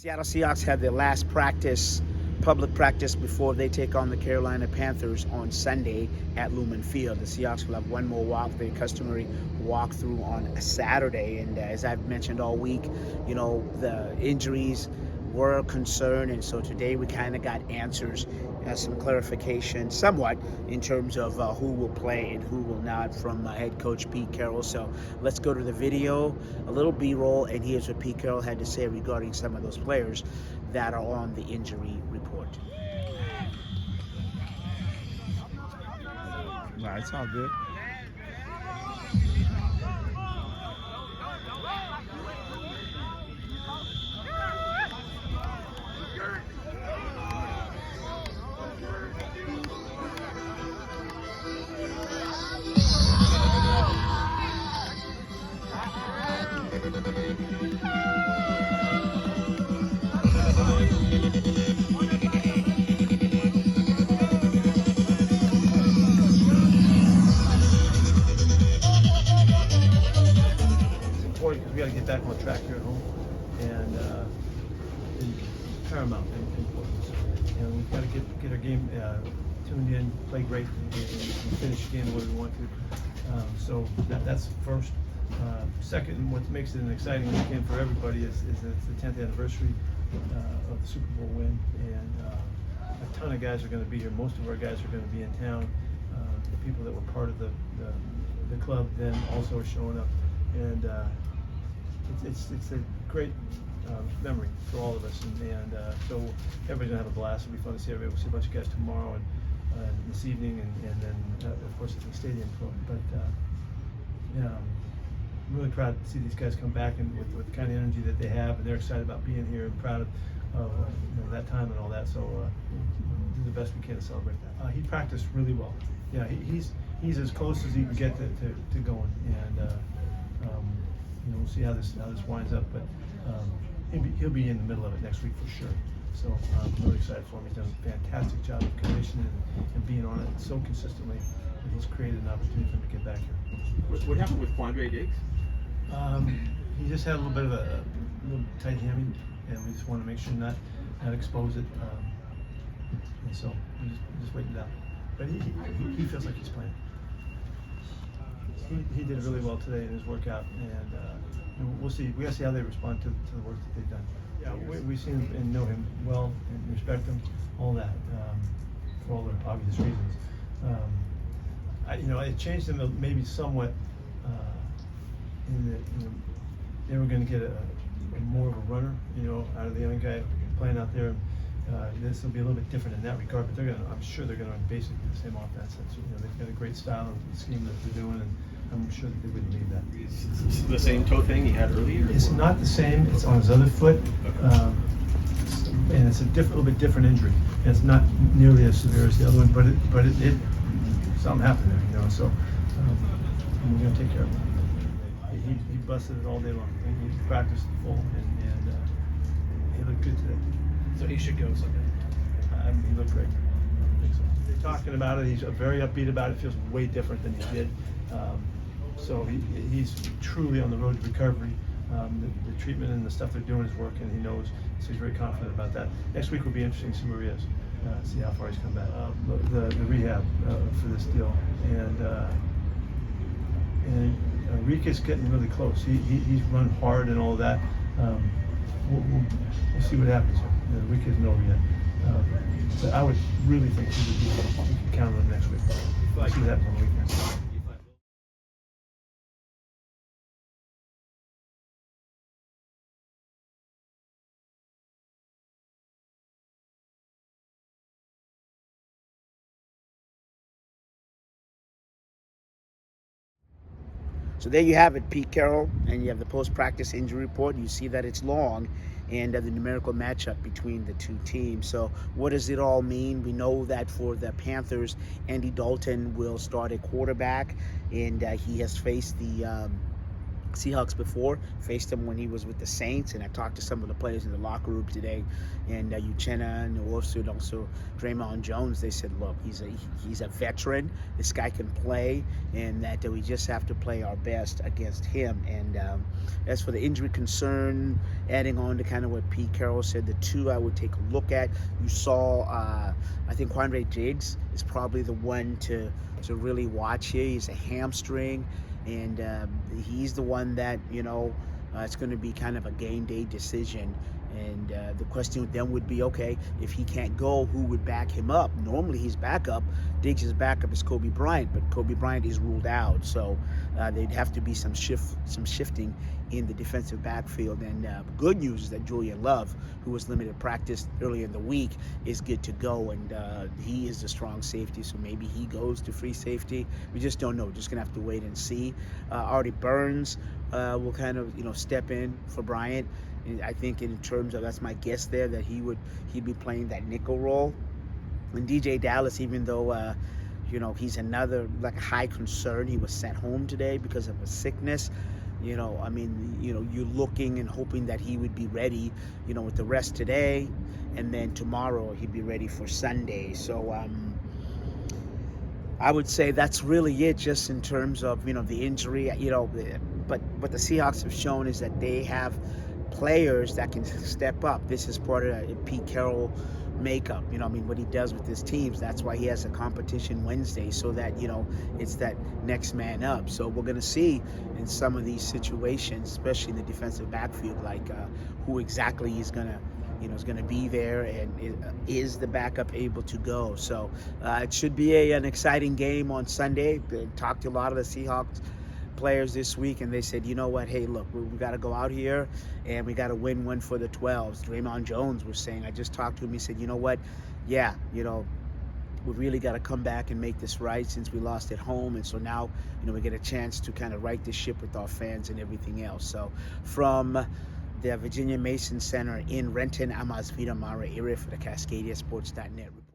Seattle Seahawks had their last public practice, before they take on the Carolina Panthers on Sunday at Lumen Field. The Seahawks will have one more their customary walkthrough on a Saturday. And as I've mentioned all week, the injuries were a concern, and so today we kind of got answers, some clarification somewhat in terms of who will play and who will not from head coach Pete Carroll. So let's go to the video, a little B-roll, and here's what Pete Carroll had to say regarding some of those players that are on the injury report. Nah, it's all good. Because we got to get back on track here at home, and paramount importance. We've got to get our game tuned in, play great, and finish the game the way we want to. So that's first. Second, what makes it an exciting weekend for everybody is that it's the 10th anniversary of the Super Bowl win, and a ton of guys are going to be here. Most of our guys are going to be in town. The people that were part of the club then also are showing up, and it's a great memory for all of us, and so everybody's gonna have a blast. It'll be fun to see everybody. We'll see a bunch of guys tomorrow and this evening, and then of course at the stadium. But I'm really proud to see these guys come back and with the kind of energy that they have, and they're excited about being here and proud of that time and all that. So we'll do the best we can to celebrate that. He practiced really well. Yeah, he's as close as he can get to going, and we'll see how this winds up, but he'll be in the middle of it next week for sure. So I'm really excited for him. He's done a fantastic job of conditioning and being on it so consistently that he's created an opportunity for him to get back here. What happened with Quandre Diggs? He just had a little bit of a little tight hammy, and we just want to make sure not expose it. And so we're just waiting it out. But he feels like he's playing. He did really well today in his workout, and we'll see. We got to see how they respond to the work that they've done. Yeah, we see him and know him well and respect him, all that, for all the obvious reasons. It changed them maybe somewhat in that they were going to get a more of a runner, out of the young guy playing out there. This will be a little bit different in that regard, but I'm sure they're going to run basically the same offense. They've got a great style and scheme that they're doing, and I'm sure that they wouldn't need that. It's the same toe thing he had earlier? It's not the same. It's on his other foot, and it's a little bit different injury. And it's not nearly as severe as the other one, but it something happened there, So we're going to take care of it. He busted it all day long. He practiced full, and he looked good today. So he should go Sunday. He looked great. I think so. They're talking about it. He's very upbeat about it. Feels way different than he did. So he's truly on the road to recovery. The treatment and the stuff they're doing is working. He knows, so he's very confident about that. Next week will be interesting to see where he is, see how far he's come back. The rehab for this deal, and Enrique's getting really close. He's run hard and all that. We'll see what happens here. Enrique isn't over yet. But I would really think we could count on him next week. We'll see what happens on the weekend. So there you have it, Pete Carroll, and you have the post-practice injury report. You see that it's long, and the numerical matchup between the two teams. So what does it all mean? We know that for the Panthers, Andy Dalton will start at quarterback, and he has faced the Seahawks before, faced him when he was with the Saints, and I talked to some of the players in the locker room today, and Uchenna and also Draymond Jones. They said, look, he's a veteran. This guy can play, and that we just have to play our best against him. And as for the injury concern, adding on to kind of what Pete Carroll said, the two I would take a look at. You saw, I think Quandre Diggs is probably the one to really watch here. He's a hamstring. And he's the one that, it's going to be kind of a game day decision. And the question then would be, okay, if he can't go, who would back him up? Normally his backup, Diggs' backup is Kobe Bryant, but Kobe Bryant is ruled out. So they'd have to be some shifting in the defensive backfield. And good news is that Julian Love, who was limited practice earlier in the week, is good to go. And he is a strong safety, so maybe he goes to free safety. We just don't know. Just going to have to wait and see. Artie Burns will kind of, step in for Bryant. I think in terms of, that's my guess there, that he'd be playing that nickel role. And DJ Dallas, even though he's another like high concern, he was sent home today because of a sickness. You're looking and hoping that he would be ready, with the rest today, and then tomorrow he'd be ready for Sunday. So I would say that's really it, just in terms of the injury. But what the Seahawks have shown is that they have players that can step up. This is part of Pete Carroll makeup. What he does with his teams. That's why he has a competition Wednesday, so that it's that next man up. So we're going to see in some of these situations, especially in the defensive backfield, like who exactly is going to be there, and is the backup able to go. So it should be an exciting game on Sunday. I talked to a lot of the Seahawks players this week, and they said, hey, look, we got to go out here and we got to win one for the 12s. Draymond Jones was saying, I just talked to him, he said, we really got to come back and make this right, since we lost at home. And so now, we get a chance to kind of right the ship with our fans and everything else. So from the Virginia Mason Center in Renton, I'm Asvita Mara Ire for the CascadiaSports.net report.